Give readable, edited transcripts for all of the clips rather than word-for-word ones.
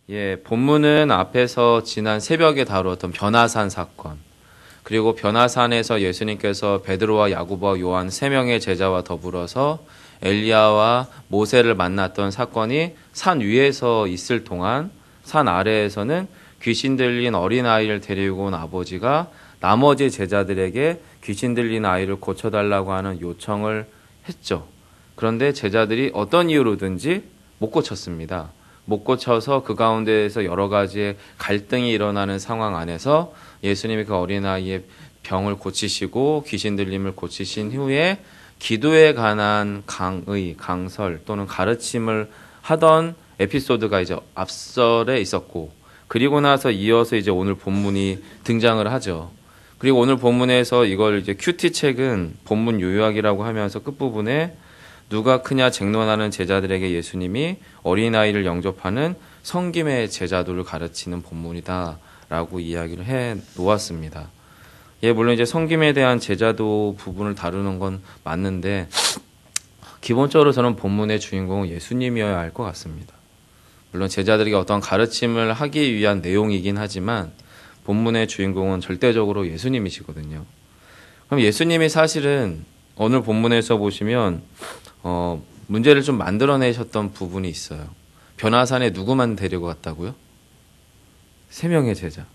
예, 본문은 앞에서 지난 새벽에 다루었던 변화산 사건, 그리고 변화산에서 예수님께서 베드로와 야고보와 요한 3명의 제자와 더불어서 엘리야와 모세를 만났던 사건이 산 위에서 있을 동안 산 아래에서는 귀신 들린 어린아이를 데리고 온 아버지가 나머지 제자들에게 귀신 들린 아이를 고쳐달라고 하는 요청을 했죠. 그런데 제자들이 어떤 이유로든지 못 고쳤습니다. 못 고쳐서 그 가운데에서 여러 가지의 갈등이 일어나는 상황 안에서 예수님이 그 어린아이의 병을 고치시고 귀신 들림을 고치신 후에 기도에 관한 강설 또는 가르침을 하던 에피소드가 이제 앞설에 있었고, 그리고 나서 이어서 이제 오늘 본문이 등장을 하죠. 그리고 오늘 본문에서 이걸 이제 큐티 책은 본문 요약이라고 하면서 끝부분에 누가 크냐 쟁론하는 제자들에게 예수님이 어린아이를 영접하는 성김의 제자도를 가르치는 본문이다 라고 이야기를 해 놓았습니다. 예, 물론 이제 성김에 대한 제자도 부분을 다루는 건 맞는데 기본적으로 저는 본문의 주인공은 예수님이어야 할 것 같습니다. 물론 제자들에게 어떤 가르침을 하기 위한 내용이긴 하지만 본문의 주인공은 절대적으로 예수님이시거든요. 그럼 예수님이 사실은 오늘 본문에서 보시면 문제를 좀 만들어내셨던 부분이 있어요. 변화산에 누구만 데리고 갔다고요? 3명의 제자.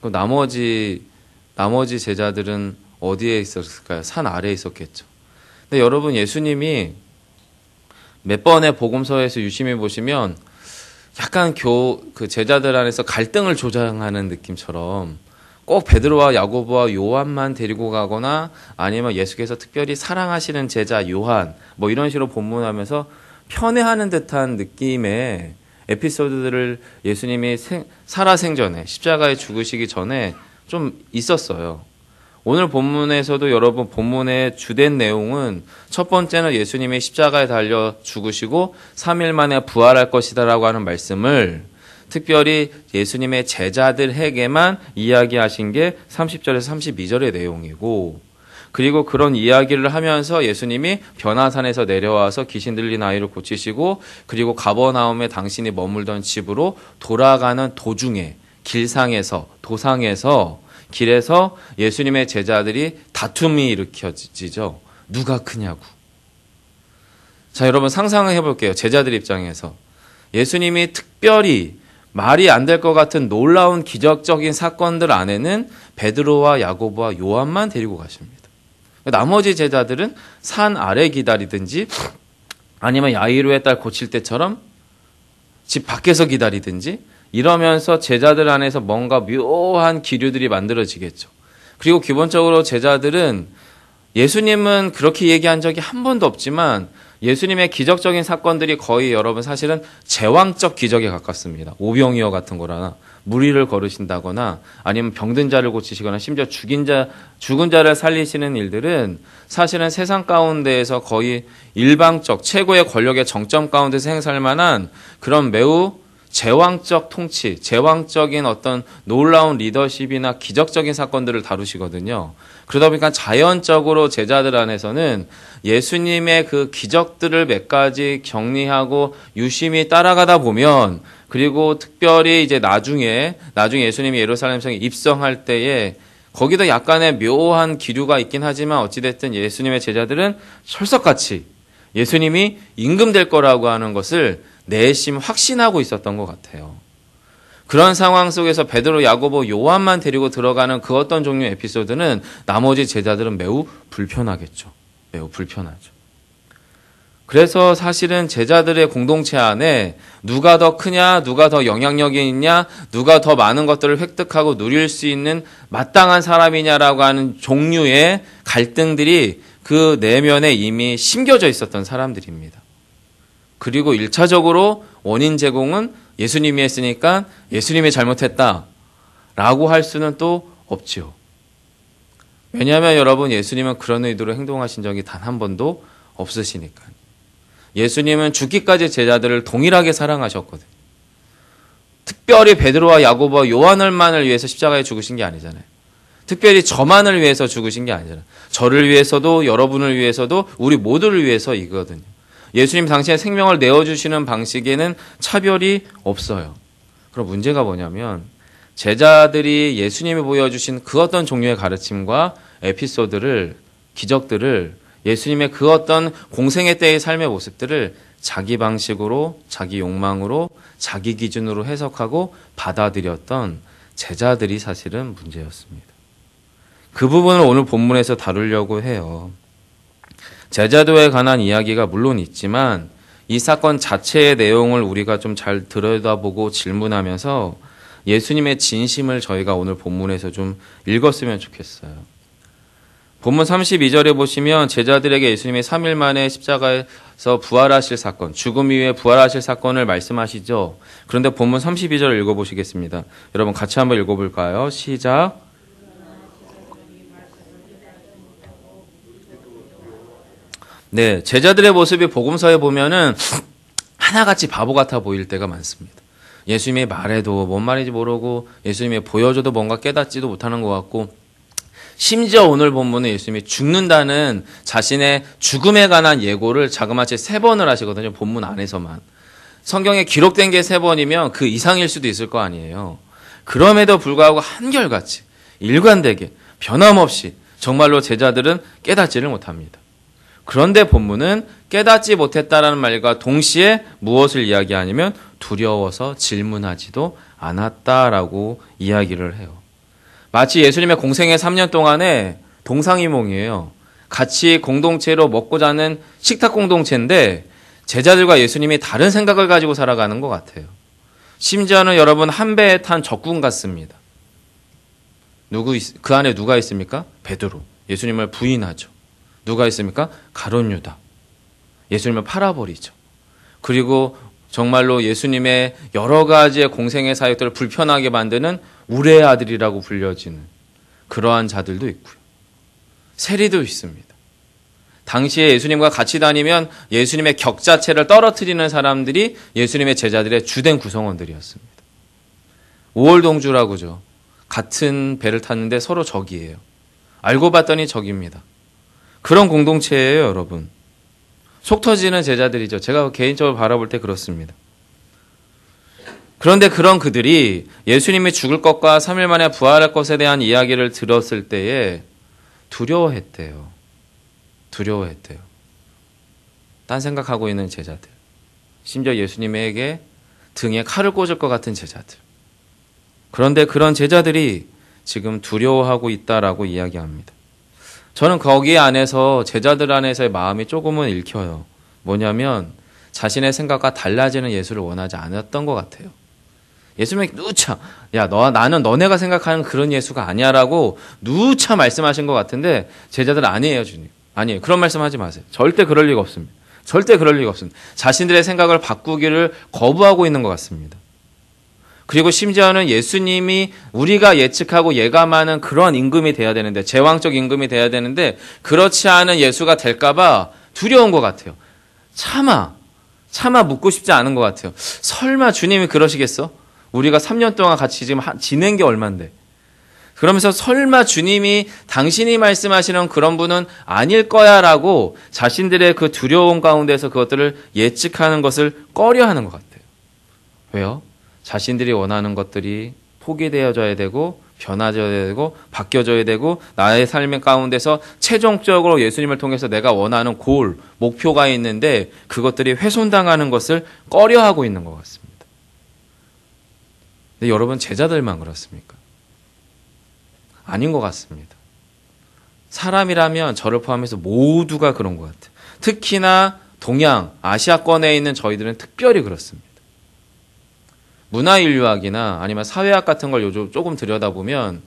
그럼 나머지 제자들은 어디에 있었을까요? 산 아래에 있었겠죠. 근데 여러분, 예수님이 몇 번의 복음서에서 유심히 보시면 약간 그 제자들 안에서 갈등을 조장하는 느낌처럼 꼭 베드로와 야고보와 요한만 데리고 가거나 아니면 예수께서 특별히 사랑하시는 제자 요한 뭐 이런 식으로 본문하면서 편애하는 듯한 느낌의 에피소드들을 예수님이 살아생전에 십자가에 죽으시기 전에 좀 있었어요. 오늘 본문에서도 여러분 본문의 주된 내용은 첫 번째는 예수님이 십자가에 달려 죽으시고 3일 만에 부활할 것이다라고 하는 말씀을 특별히 예수님의 제자들에게만 이야기하신 게 30절에서 32절의 내용이고, 그리고 그런 이야기를 하면서 예수님이 변화산에서 내려와서 귀신 들린 아이를 고치시고 그리고 가버나움에 당신이 머물던 집으로 돌아가는 도중에 도상에서 길에서 예수님의 제자들이 다툼이 일으켜지죠. 누가 크냐고. 자, 여러분 상상을 해볼게요. 제자들 입장에서 예수님이 특별히 말이 안 될 것 같은 놀라운 기적적인 사건들 안에는 베드로와 야고보와 요한만 데리고 가십니다. 나머지 제자들은 산 아래 기다리든지 아니면 야이로의 딸 고칠 때처럼 집 밖에서 기다리든지 이러면서 제자들 안에서 뭔가 묘한 기류들이 만들어지겠죠. 그리고 기본적으로 제자들은 예수님은 그렇게 얘기한 적이 한 번도 없지만 예수님의 기적적인 사건들이 거의 여러분 사실은 제왕적 기적에 가깝습니다. 오병이어 같은 거라나 무리를 걸으신다거나 아니면 병든 자를 고치시거나 심지어 죽은 자를 살리시는 일들은 사실은 세상 가운데에서 거의 일방적 최고의 권력의 정점 가운데서 행사할 만한 그런 매우 제왕적 통치, 제왕적인 어떤 놀라운 리더십이나 기적적인 사건들을 다루시거든요. 그러다 보니까 자연적으로 제자들 안에서는 예수님의 그 기적들을 몇 가지 정리하고 유심히 따라가다 보면, 그리고 특별히 이제 나중에 예수님이 예루살렘 성에 입성할 때에 거기도 약간의 묘한 기류가 있긴 하지만 어찌됐든 예수님의 제자들은 철석같이 예수님이 임금될 거라고 하는 것을 내심 확신하고 있었던 것 같아요. 그런 상황 속에서 베드로, 야고보, 요한만 데리고 들어가는 그 어떤 종류의 에피소드는 나머지 제자들은 매우 불편하겠죠. 매우 불편하죠. 그래서 사실은 제자들의 공동체 안에 누가 더 크냐, 누가 더 영향력이 있냐, 누가 더 많은 것들을 획득하고 누릴 수 있는 마땅한 사람이냐라고 하는 종류의 갈등들이 그 내면에 이미 심겨져 있었던 사람들입니다. 그리고 1차적으로 원인 제공은 예수님이 했으니까 예수님이 잘못했다라고 할 수는 또 없죠. 왜냐하면 여러분, 예수님은 그런 의도로 행동하신 적이 단 한 번도 없으시니까요. 예수님은 죽기까지 제자들을 동일하게 사랑하셨거든요. 특별히 베드로와 야고보와 요한을만을 위해서 십자가에 죽으신 게 아니잖아요. 특별히 저만을 위해서 죽으신 게 아니잖아요. 저를 위해서도 여러분을 위해서도 우리 모두를 위해서이거든요. 예수님 당신의 생명을 내어주시는 방식에는 차별이 없어요. 그럼 문제가 뭐냐면 제자들이 예수님이 보여주신 그 어떤 종류의 가르침과 에피소드를, 기적들을, 예수님의 그 어떤 공생애 때의 삶의 모습들을 자기 방식으로, 자기 욕망으로, 자기 기준으로 해석하고 받아들였던 제자들이 사실은 문제였습니다. 그 부분을 오늘 본문에서 다루려고 해요. 제자도에 관한 이야기가 물론 있지만 이 사건 자체의 내용을 우리가 좀 잘 들여다보고 질문하면서 예수님의 진심을 저희가 오늘 본문에서 좀 읽었으면 좋겠어요. 본문 32절에 보시면 제자들에게 예수님이 3일 만에 십자가에서 부활하실 사건, 죽음 이후에 부활하실 사건을 말씀하시죠. 그런데 본문 32절을 읽어보시겠습니다. 여러분 같이 한번 읽어볼까요? 시작. 네, 제자들의 모습이 복음서에 보면은 하나같이 바보 같아 보일 때가 많습니다. 예수님이 말해도 뭔 말인지 모르고 예수님이 보여줘도 뭔가 깨닫지도 못하는 것 같고 심지어 오늘 본문은 예수님이 죽는다는 자신의 죽음에 관한 예고를 자그마치 3번을 하시거든요. 본문 안에서만. 성경에 기록된 게 3번이면 그 이상일 수도 있을 거 아니에요. 그럼에도 불구하고 한결같이 일관되게 변함없이 정말로 제자들은 깨닫지를 못합니다. 그런데 본문은 깨닫지 못했다라는 말과 동시에 무엇을 이야기하냐면 두려워서 질문하지도 않았다라고 이야기를 해요. 마치 예수님의 공생애 3년 동안에 동상이몽이에요. 같이 공동체로 먹고 자는 식탁 공동체인데 제자들과 예수님이 다른 생각을 가지고 살아가는 것 같아요. 심지어는 여러분 한 배에 탄 적군 같습니다. 그 안에 누가 있습니까? 베드로. 예수님을 부인하죠. 누가 있습니까? 가룟 유다. 예수님을 팔아버리죠. 그리고 정말로 예수님의 여러 가지의 공생의 사역들을 불편하게 만드는 우레의 아들이라고 불려지는 그러한 자들도 있고요. 세리도 있습니다. 당시에 예수님과 같이 다니면 예수님의 격 자체를 떨어뜨리는 사람들이 예수님의 제자들의 주된 구성원들이었습니다. 오월동주라고죠. 같은 배를 탔는데 서로 적이에요. 알고 봤더니 적입니다. 그런 공동체예요, 여러분. 속 터지는 제자들이죠. 제가 개인적으로 바라볼 때 그렇습니다. 그런데 그런 그들이 예수님이 죽을 것과 3일 만에 부활할 것에 대한 이야기를 들었을 때에 두려워했대요. 두려워했대요. 딴 생각하고 있는 제자들. 심지어 예수님에게 등에 칼을 꽂을 것 같은 제자들. 그런데 그런 제자들이 지금 두려워하고 있다라고 이야기합니다. 저는 거기 안에서 제자들 안에서의 마음이 조금은 읽혀요. 뭐냐면 자신의 생각과 달라지는 예수를 원하지 않았던 것 같아요. 예수님이 누차 나는 너네가 생각하는 그런 예수가 아니야라고 누차 말씀하신 것 같은데 제자들 아니에요, 주님. 아니에요. 그런 말씀하지 마세요. 절대 그럴 리가 없습니다. 절대 그럴 리가 없습니다. 자신들의 생각을 바꾸기를 거부하고 있는 것 같습니다. 그리고 심지어는 예수님이 우리가 예측하고 예감하는 그런 임금이 돼야 되는데, 제왕적 임금이 돼야 되는데 그렇지 않은 예수가 될까 봐 두려운 것 같아요. 차마 묻고 싶지 않은 것 같아요. 설마 주님이 그러시겠어? 우리가 3년 동안 같이 지금 지낸 게 얼만데. 그러면서 설마 주님이 당신이 말씀하시는 그런 분은 아닐 거야 라고 자신들의 그 두려움 가운데서 그것들을 예측하는 것을 꺼려하는 것 같아요. 왜요? 자신들이 원하는 것들이 포기되어져야 되고 변화져야 되고 바뀌어져야 되고 나의 삶의 가운데서 최종적으로 예수님을 통해서 내가 원하는 골, 목표가 있는데 그것들이 훼손당하는 것을 꺼려하고 있는 것 같습니다. 근데 여러분 제자들만 그렇습니까? 아닌 것 같습니다. 사람이라면 저를 포함해서 모두가 그런 것 같아요. 특히나 동양, 아시아권에 있는 저희들은 특별히 그렇습니다. 문화인류학이나 아니면 사회학 같은 걸 요즘 조금 들여다보면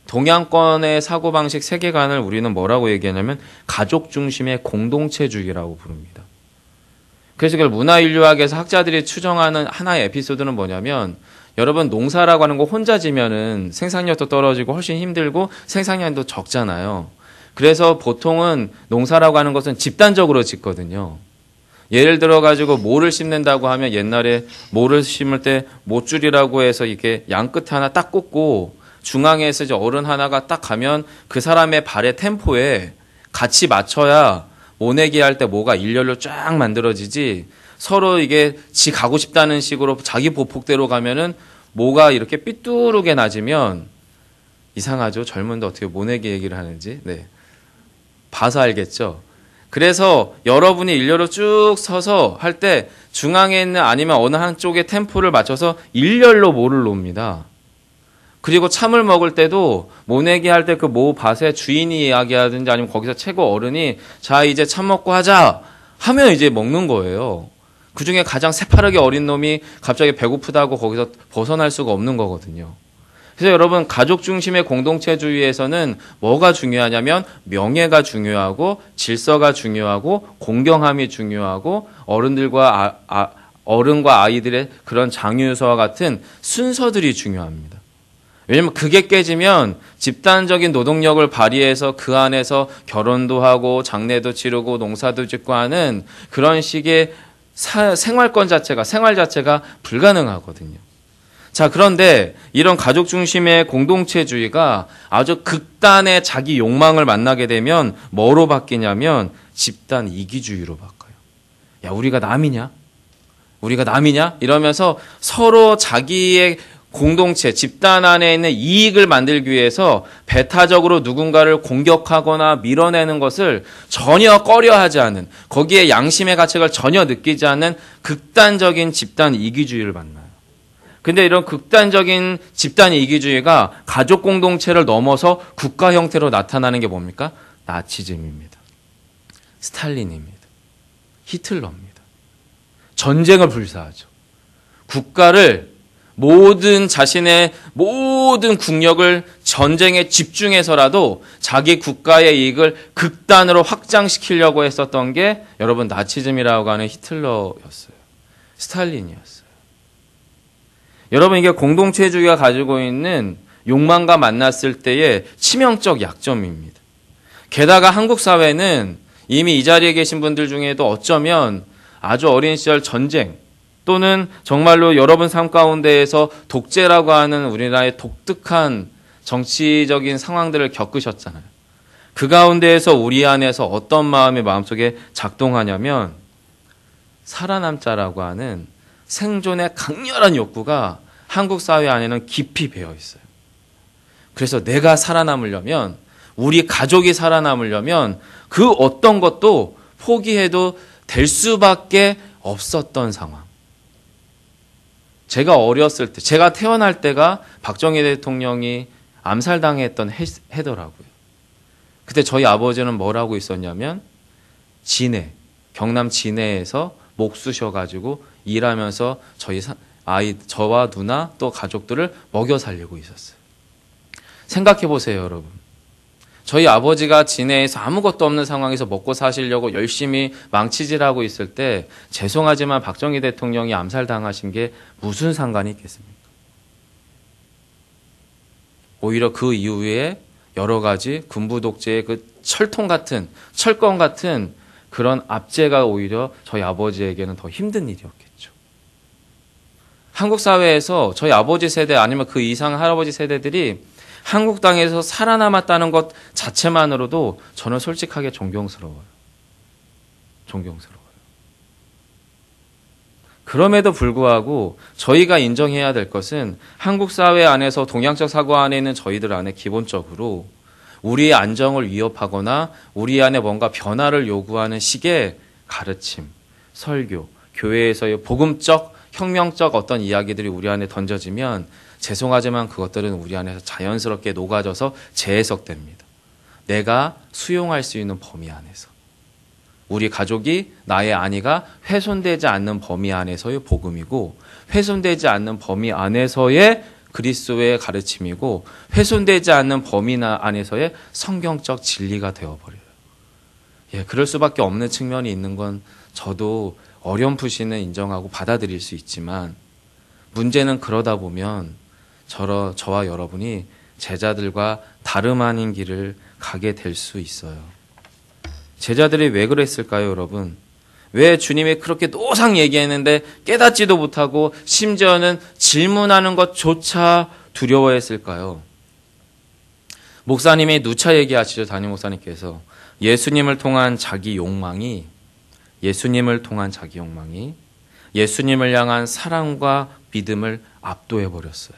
동양권의 사고방식 세계관을 우리는 뭐라고 얘기하냐면 가족 중심의 공동체주의라고 부릅니다. 그래서 그 문화인류학에서 학자들이 추정하는 하나의 에피소드는 뭐냐면 여러분 농사라고 하는 거 혼자 지면은 생산력도 떨어지고 훨씬 힘들고 생산량도 적잖아요. 그래서 보통은 농사라고 하는 것은 집단적으로 짓거든요. 예를 들어가지고 모를 심는다고 하면 옛날에 모를 심을 때 모줄이라고 해서 이렇게 양 끝에 하나 딱 꽂고 중앙에서 이제 어른 하나가 딱 가면 그 사람의 발의 템포에 같이 맞춰야 모내기 할 때 모가 일렬로 쫙 만들어지지 서로 이게 지 가고 싶다는 식으로 자기 보폭대로 가면은 모가 이렇게 삐뚤게 낮으면 이상하죠. 젊은데 어떻게 모내기 얘기를 하는지. 네. 봐서 알겠죠. 그래서 여러분이 일렬로 쭉 서서 할 때 중앙에 있는 아니면 어느 한쪽에 템포를 맞춰서 일렬로 모를 놓습니다. 그리고 참을 먹을 때도 모내기 할 때 그 모 밭의 주인이 이야기하든지 아니면 거기서 최고 어른이 자 이제 참 먹고 하자 하면 이제 먹는 거예요. 그중에 가장 새파랗게 어린 놈이 갑자기 배고프다고 거기서 벗어날 수가 없는 거거든요. 그래서 여러분 가족 중심의 공동체주의에서는 뭐가 중요하냐면 명예가 중요하고 질서가 중요하고 공경함이 중요하고 어른과 아이들의 그런 장유서와 같은 순서들이 중요합니다. 왜냐면 그게 깨지면 집단적인 노동력을 발휘해서 그 안에서 결혼도 하고 장례도 치르고 농사도 짓고 하는 그런 식의 생활 자체가 불가능하거든요. 자, 그런데 이런 가족 중심의 공동체주의가 아주 극단의 자기 욕망을 만나게 되면 뭐로 바뀌냐면 집단 이기주의로 바꿔요. 야, 우리가 남이냐? 이러면서 서로 자기의 공동체, 집단 안에 있는 이익을 만들기 위해서 배타적으로 누군가를 공격하거나 밀어내는 것을 전혀 꺼려하지 않은, 거기에 양심의 가책을 전혀 느끼지 않는 극단적인 집단 이기주의를 만나요. 근데 이런 극단적인 집단 이기주의가 가족 공동체를 넘어서 국가 형태로 나타나는 게 뭡니까? 나치즘입니다. 스탈린입니다. 히틀러입니다. 전쟁을 불사하죠. 국가를 자신의 모든 국력을 전쟁에 집중해서라도 자기 국가의 이익을 극단으로 확장시키려고 했었던 게 여러분 나치즘이라고 하는 히틀러였어요. 스탈린이었어요. 여러분 이게 공동체주의가 가지고 있는 욕망과 만났을 때의 치명적 약점입니다. 게다가 한국 사회는 이미 이 자리에 계신 분들 중에도 어쩌면 아주 어린 시절 전쟁 또는 정말로 여러분 삶 가운데에서 독재라고 하는 우리나라의 독특한 정치적인 상황들을 겪으셨잖아요. 그 가운데에서 우리 안에서 어떤 마음이 마음속에 작동하냐면 살아남자라고 하는 생존의 강렬한 욕구가 한국 사회 안에는 깊이 배어 있어요. 그래서 내가 살아남으려면, 우리 가족이 살아남으려면 그 어떤 것도 포기해도 될 수밖에 없었던 상황. 제가 어렸을 때, 제가 태어날 때가 박정희 대통령이 암살당했던 해더라고요. 그때 저희 아버지는 뭘 하고 있었냐면 경남 진해에서 목 쑤셔가지고 일하면서 저와 누나 또 가족들을 먹여 살리고 있었어요. 생각해 보세요, 여러분. 저희 아버지가 진해에서 아무것도 없는 상황에서 먹고 사시려고 열심히 망치질하고 있을 때 죄송하지만 박정희 대통령이 암살당하신 게 무슨 상관이 있겠습니까? 오히려 그 이후에 여러 가지 군부 독재의 그 철권 같은 그런 압제가 오히려 저희 아버지에게는 더 힘든 일이었겠죠. 한국 사회에서 저희 아버지 세대 아니면 그 이상 할아버지 세대들이 한국 땅에서 살아남았다는 것 자체만으로도 저는 솔직하게 존경스러워요. 그럼에도 불구하고 저희가 인정해야 될 것은 한국 사회 안에서 동양적 사고 안에 있는 저희들 안에 기본적으로 우리의 안정을 위협하거나 우리 안에 뭔가 변화를 요구하는 식의 가르침, 설교, 교회에서의 복음적, 혁명적 어떤 이야기들이 우리 안에 던져지면 죄송하지만 그것들은 우리 안에서 자연스럽게 녹아져서 재해석됩니다. 내가 수용할 수 있는 범위 안에서. 우리 가족이, 나의 아내가 훼손되지 않는 범위 안에서의 복음이고 훼손되지 않는 범위 안에서의 그리스도의 가르침이고 훼손되지 않는 범위 안에서의 성경적 진리가 되어버려요. 그럴 수밖에 없는 측면이 있는 건 저도 어렴풋이는 인정하고 받아들일 수 있지만 문제는 그러다 보면 저와 여러분이 제자들과 다름 아닌 길을 가게 될 수 있어요. 제자들이 왜 그랬을까요, 여러분? 왜 주님이 그렇게 노상 얘기했는데 깨닫지도 못하고 심지어는 질문하는 것조차 두려워했을까요? 목사님이 누차 얘기하시죠, 담임 목사님께서. 예수님을 통한 자기 욕망이 예수님을 향한 사랑과 믿음을 압도해버렸어요.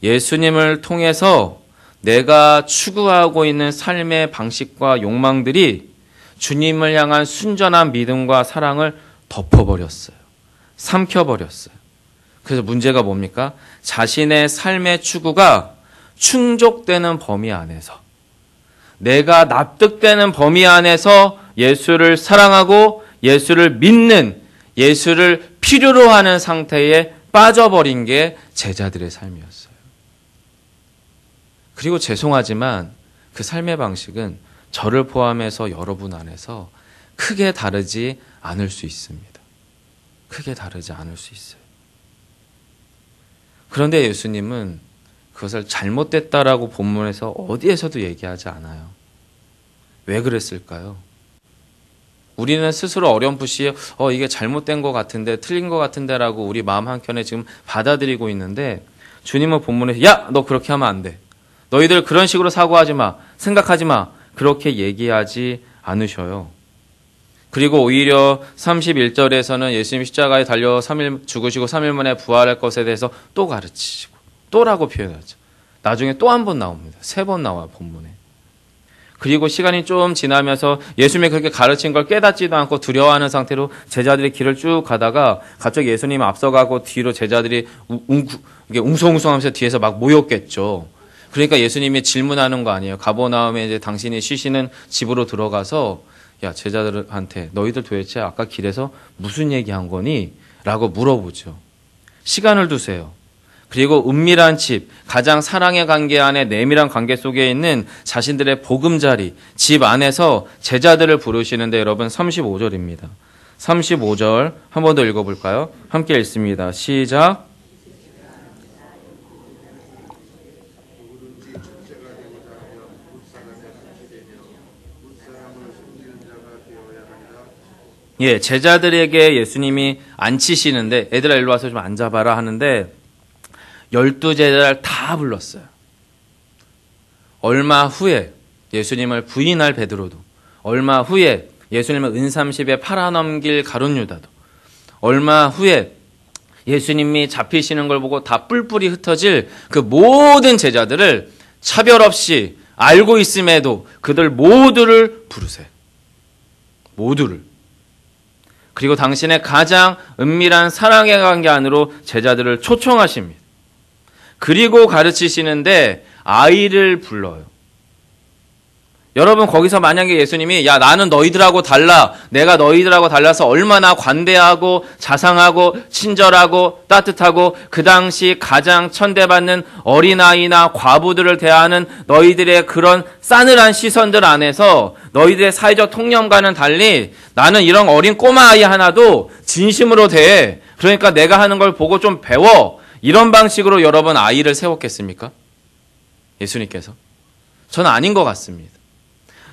예수님을 통해서 내가 추구하고 있는 삶의 방식과 욕망들이 주님을 향한 순전한 믿음과 사랑을 덮어버렸어요. 삼켜버렸어요. 그래서 문제가 뭡니까? 자신의 삶의 추구가 충족되는 범위 안에서, 내가 납득되는 범위 안에서 예수를 사랑하고 예수를 믿는, 예수를 필요로 하는 상태에 빠져버린 게 제자들의 삶이었어요. 그리고 죄송하지만 그 삶의 방식은 저를 포함해서 여러분 안에서 크게 다르지 않을 수 있습니다. 크게 다르지 않을 수 있어요. 그런데 예수님은 그것을 잘못됐다라고 본문에서 어디에서도 얘기하지 않아요. 왜 그랬을까요? 우리는 스스로 어렴풋이 이게 잘못된 것 같은데, 틀린 것 같은데 라고 우리 마음 한켠에 지금 받아들이고 있는데, 주님은 본문에서 야! 너 그렇게 하면 안 돼. 너희들 그런 식으로 사고하지 마. 생각하지 마. 그렇게 얘기하지 않으셔요. 그리고 오히려 31절에서는 예수님 십자가에 달려 3일 죽으시고 3일 만에 부활할 것에 대해서 또 가르치시고, 또라고 표현하죠. 나중에 또 한 번 나옵니다. 3번 나와요, 본문에. 그리고 시간이 좀 지나면서 예수님이 그렇게 가르친 걸 깨닫지도 않고 두려워하는 상태로 제자들이 길을 쭉 가다가 갑자기 예수님이 앞서가고 뒤로 제자들이 웅성웅성하면서 뒤에서 막 모였겠죠. 그러니까 예수님이 질문하는 거 아니에요. 가버나움에 이제 당신이 쉬시는 집으로 들어가서 야, 제자들한테 너희들 도대체 아까 길에서 무슨 얘기한 거니? 라고 물어보죠. 시간을 두세요. 그리고 은밀한 집, 가장 사랑의 관계 안에 내밀한 관계 속에 있는 자신들의 보금자리, 집 안에서 제자들을 부르시는데 여러분 35절입니다. 35절 한 번 더 읽어볼까요? 함께 읽습니다. 시작. 예, 제자들에게 예수님이 앉히시는데 애들아 일로 와서 좀 앉아봐라 하는데 12제자를 다 불렀어요. 얼마 후에 예수님을 부인할 베드로도, 얼마 후에 예수님을 은삼십에 팔아넘길 가룟 유다도, 얼마 후에 예수님이 잡히시는 걸 보고 다 뿔뿔이 흩어질 그 모든 제자들을 차별 없이 알고 있음에도 그들 모두를 부르세요. 모두를. 그리고 당신의 가장 은밀한 사랑의 관계 안으로 제자들을 초청하십니다. 그리고 가르치시는데 아이를 불러요. 여러분 거기서 만약에 예수님이 야 나는 너희들하고 달라, 내가 너희들하고 달라서 얼마나 관대하고 자상하고 친절하고 따뜻하고 그 당시 가장 천대받는 어린아이나 과부들을 대하는 너희들의 그런 싸늘한 시선들 안에서 너희들의 사회적 통념과는 달리 나는 이런 어린 꼬마아이 하나도 진심으로 대해, 그러니까 내가 하는 걸 보고 좀 배워, 이런 방식으로 여러분 아이를 세웠겠습니까? 예수님께서? 저는 아닌 것 같습니다.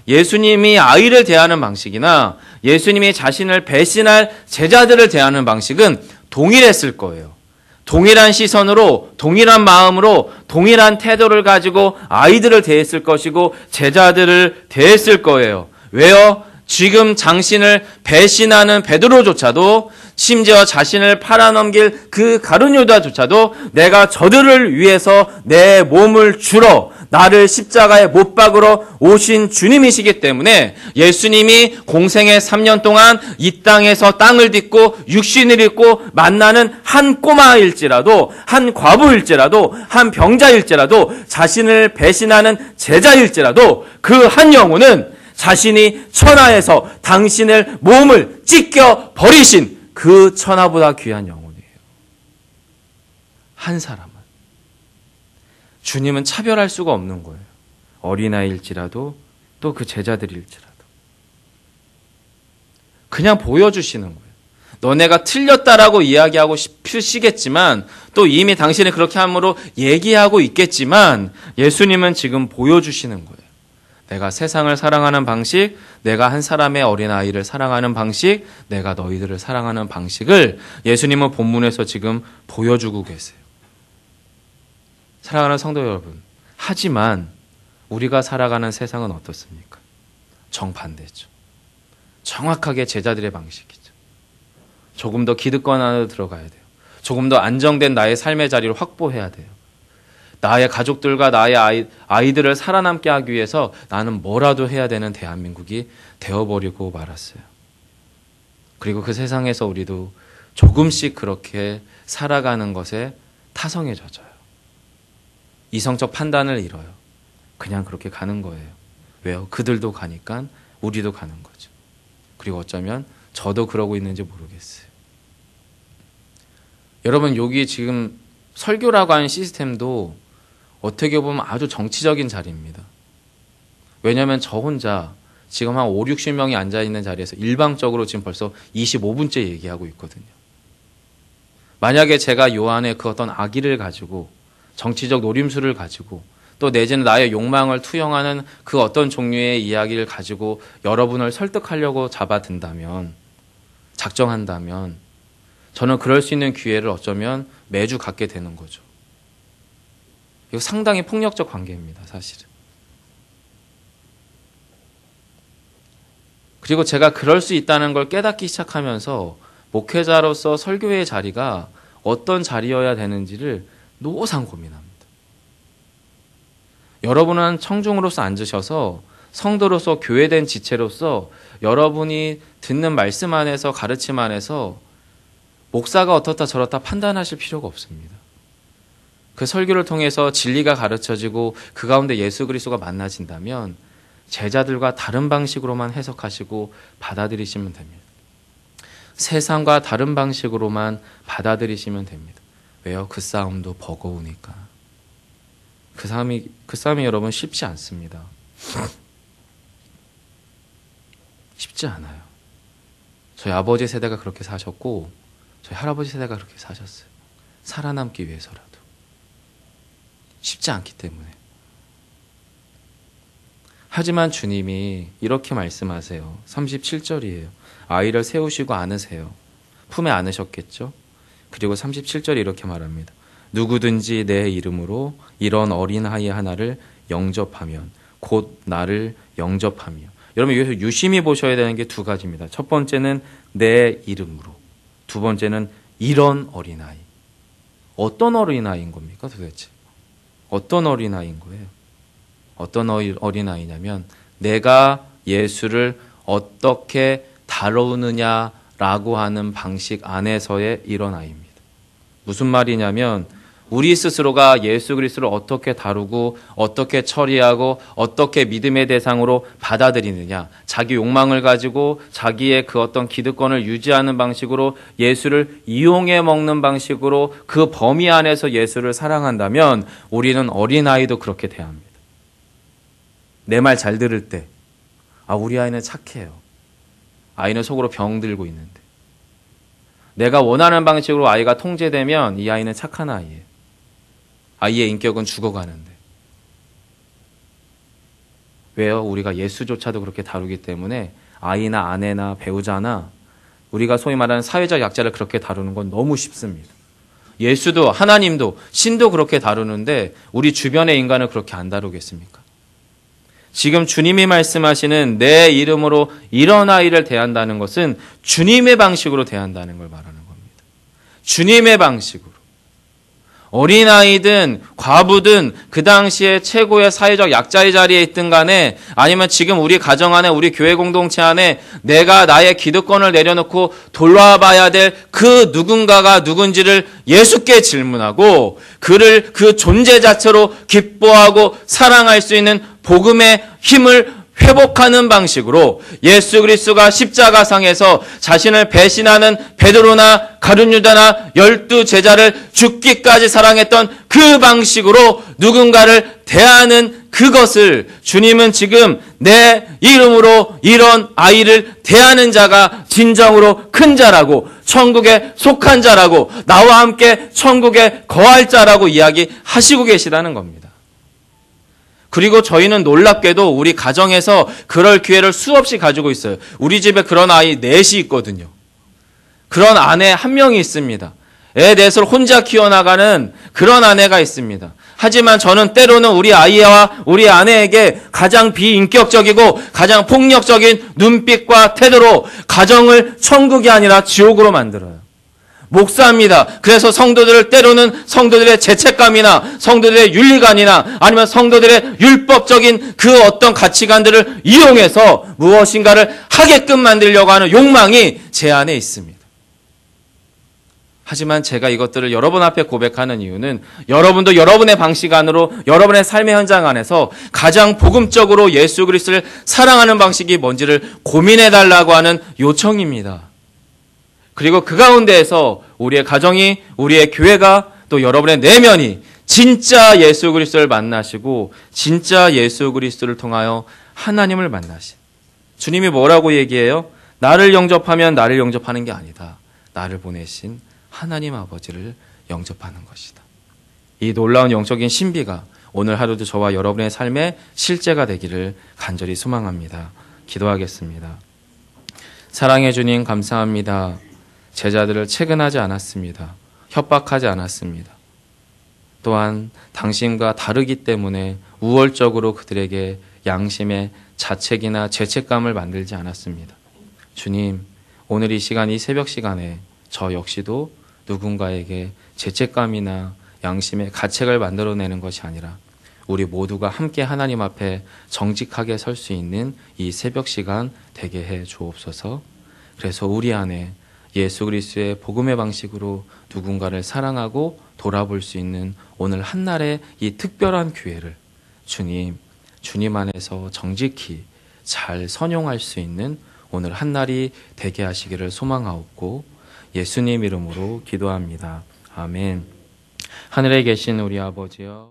예수님이 아이를 대하는 방식이나 예수님이 자신을 배신할 제자들을 대하는 방식은 동일했을 거예요. 동일한 시선으로, 동일한 마음으로, 동일한 태도를 가지고 아이들을 대했을 것이고 제자들을 대했을 거예요. 왜요? 지금 당신을 배신하는 베드로조차도, 심지어 자신을 팔아넘길 그 가룟 유다조차도 내가 저들을 위해서 내 몸을 주러 나를 십자가에 못 박으러 오신 주님이시기 때문에 예수님이 공생의 3년 동안 이 땅에서 땅을 딛고 육신을 입고 만나는 한 꼬마일지라도, 한 과부일지라도, 한 병자일지라도, 자신을 배신하는 제자일지라도 그 한 영혼은 자신이 천하에서 당신의 몸을 찢겨 버리신 그 천하보다 귀한 영혼이에요. 한 사람은. 주님은 차별할 수가 없는 거예요. 어린아이일지라도 또 그 제자들일지라도. 그냥 보여주시는 거예요. 너네가 틀렸다라고 이야기하고 싶으시겠지만 또 이미 당신이 그렇게 함으로 얘기하고 있겠지만 예수님은 지금 보여주시는 거예요. 내가 세상을 사랑하는 방식, 내가 한 사람의 어린아이를 사랑하는 방식, 내가 너희들을 사랑하는 방식을 예수님은 본문에서 지금 보여주고 계세요. 사랑하는 성도 여러분, 하지만 우리가 살아가는 세상은 어떻습니까? 정반대죠. 정확하게 제자들의 방식이죠. 조금 더 기득권 안으로 들어가야 돼요. 조금 더 안정된 나의 삶의 자리를 확보해야 돼요. 나의 가족들과 나의 아이들을 살아남게 하기 위해서 나는 뭐라도 해야 되는 대한민국이 되어버리고 말았어요. 그리고 그 세상에서 우리도 조금씩 그렇게 살아가는 것에 타성에 젖어요. 이성적 판단을 잃어요. 그냥 그렇게 가는 거예요. 왜요? 그들도 가니까 우리도 가는 거죠. 그리고 어쩌면 저도 그러고 있는지 모르겠어요. 여러분, 여기 지금 설교라고 하는 시스템도 어떻게 보면 아주 정치적인 자리입니다. 왜냐하면 저 혼자 지금 한 5, 60명이 앉아있는 자리에서 일방적으로 지금 벌써 25분째 얘기하고 있거든요. 만약에 제가 요한의 그 어떤 악의를 가지고 정치적 노림수를 가지고 또 내지는 나의 욕망을 투영하는 그 어떤 종류의 이야기를 가지고 여러분을 설득하려고 잡아든다면, 작정한다면 저는 그럴 수 있는 기회를 어쩌면 매주 갖게 되는 거죠. 이거 상당히 폭력적 관계입니다, 사실은. 그리고 제가 그럴 수 있다는 걸 깨닫기 시작하면서 목회자로서 설교의 자리가 어떤 자리여야 되는지를 노상 고민합니다. 여러분은 청중으로서 앉으셔서 성도로서 교회된 지체로서 여러분이 듣는 말씀 안에서 가르침 안에서 목사가 어떻다 저렇다 판단하실 필요가 없습니다. 그 설교를 통해서 진리가 가르쳐지고 그 가운데 예수 그리스도가 만나진다면 제자들과 다른 방식으로만 해석하시고 받아들이시면 됩니다. 세상과 다른 방식으로만 받아들이시면 됩니다. 왜요? 그 싸움도 버거우니까. 그 싸움이 여러분 쉽지 않습니다. 쉽지 않아요. 저희 아버지 세대가 그렇게 사셨고 저희 할아버지 세대가 그렇게 사셨어요. 살아남기 위해서라도. 쉽지 않기 때문에. 하지만 주님이 이렇게 말씀하세요. 37절이에요. 아이를 세우시고 안으세요. 품에 안으셨겠죠? 그리고 37절에 이렇게 말합니다. 누구든지 내 이름으로 이런 어린아이 하나를 영접하면 곧 나를 영접하며. 여러분 여기서 유심히 보셔야 되는 게 두 가지입니다. 첫 번째는 내 이름으로. 두 번째는 이런 어린아이. 어떤 어린아이인 겁니까 도대체? 어떤 어린아이인 거예요? 어떤 어린아이냐면 내가 예수를 어떻게 다루느냐라고 하는 방식 안에서의 이런 아이입니다. 무슨 말이냐면 우리 스스로가 예수 그리스도를 어떻게 다루고 어떻게 처리하고 어떻게 믿음의 대상으로 받아들이느냐, 자기 욕망을 가지고 자기의 그 어떤 기득권을 유지하는 방식으로 예수를 이용해 먹는 방식으로 그 범위 안에서 예수를 사랑한다면 우리는 어린아이도 그렇게 대합니다. 내 말 잘 들을 때 우리 아이는 착해요. 아이는 속으로 병 들고 있는데 내가 원하는 방식으로 아이가 통제되면 이 아이는 착한 아이예요. 아이의 인격은 죽어가는데. 왜요? 우리가 예수조차도 그렇게 다루기 때문에 아이나 아내나 배우자나 우리가 소위 말하는 사회적 약자를 그렇게 다루는 건 너무 쉽습니다. 예수도 하나님도 신도 그렇게 다루는데 우리 주변의 인간을 그렇게 안 다루겠습니까? 지금 주님이 말씀하시는 내 이름으로 이런 아이를 대한다는 것은 주님의 방식으로 대한다는 걸 말하는 겁니다. 주님의 방식으로. 어린아이든 과부든 그 당시에 최고의 사회적 약자의 자리에 있든 간에 아니면 지금 우리 가정 안에 우리 교회 공동체 안에 내가 나의 기득권을 내려놓고 돌아봐야 될 그 누군가가 누군지를 예수께 질문하고 그를 그 존재 자체로 기뻐하고 사랑할 수 있는 복음의 힘을 회복하는 방식으로 예수 그리스도가 십자가상에서 자신을 배신하는 베드로나 가룟유다나 12 제자를 죽기까지 사랑했던 그 방식으로 누군가를 대하는 그것을 주님은 지금 내 이름으로 이런 아이를 대하는 자가 진정으로 큰 자라고 천국에 속한 자라고 나와 함께 천국에 거할 자라고 이야기하시고 계시다는 겁니다. 그리고 저희는 놀랍게도 우리 가정에서 그럴 기회를 수없이 가지고 있어요. 우리 집에 그런 아이 넷이 있거든요. 그런 아내 한 명이 있습니다. 애 넷을 혼자 키워나가는 그런 아내가 있습니다. 하지만 저는 때로는 우리 아이와 우리 아내에게 가장 비인격적이고 가장 폭력적인 눈빛과 태도로 가정을 천국이 아니라 지옥으로 만들어요. 목사입니다. 그래서 성도들을 때로는 성도들의 죄책감이나 성도들의 윤리관이나 아니면 성도들의 율법적인 그 어떤 가치관들을 이용해서 무엇인가를 하게끔 만들려고 하는 욕망이 제 안에 있습니다. 하지만 제가 이것들을 여러분 앞에 고백하는 이유는 여러분도 여러분의 방식 안으로 여러분의 삶의 현장 안에서 가장 복음적으로 예수 그리스도를 사랑하는 방식이 뭔지를 고민해달라고 하는 요청입니다. 그리고 그 가운데에서 우리의 가정이, 우리의 교회가, 또 여러분의 내면이 진짜 예수 그리스도를 만나시고 진짜 예수 그리스도를 통하여 하나님을 만나신, 주님이 뭐라고 얘기해요? 나를 영접하면 나를 영접하는 게 아니다. 나를 보내신 하나님 아버지를 영접하는 것이다. 이 놀라운 영적인 신비가 오늘 하루도 저와 여러분의 삶의 실제가 되기를 간절히 소망합니다. 기도하겠습니다. 사랑해 주님 감사합니다. 제자들을 채근하지 않았습니다. 협박하지 않았습니다. 또한 당신과 다르기 때문에 우월적으로 그들에게 양심의 자책이나 죄책감을 만들지 않았습니다. 주님, 오늘 이 시간, 이 새벽 시간에 저 역시도 누군가에게 죄책감이나 양심의 가책을 만들어내는 것이 아니라 우리 모두가 함께 하나님 앞에 정직하게 설 수 있는 이 새벽 시간 되게 해 주옵소서. 그래서 우리 안에 예수 그리스도의 복음의 방식으로 누군가를 사랑하고 돌아볼 수 있는 오늘 한날의 이 특별한 기회를 주님 안에서 정직히 잘 선용할 수 있는 오늘 한날이 되게 하시기를 소망하옵고 예수님 이름으로 기도합니다. 아멘. 하늘에 계신 우리 아버지여,